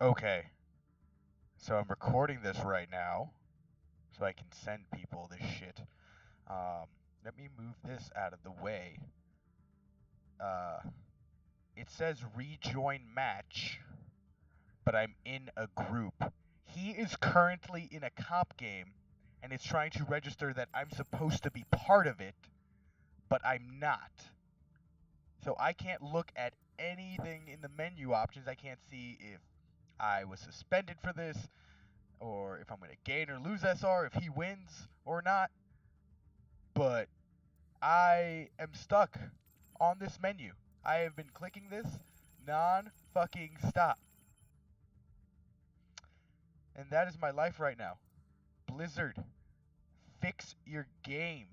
Okay, so I'm recording this right now, so I can send people this shit. Um, Let me move this out of the way. Uh, it says rejoin match, but I'm in a group. He is currently in a comp game, and it's trying to register that I'm supposed to be part of it, but I'm not. So I can't look at anything in the menu options. I can't see if I was suspended for this, or if I'm going to gain or lose SR, if he wins or not. But I am stuck on this menu. I have been clicking this non fucking stop. And that is my life right now. Blizzard, fix your game.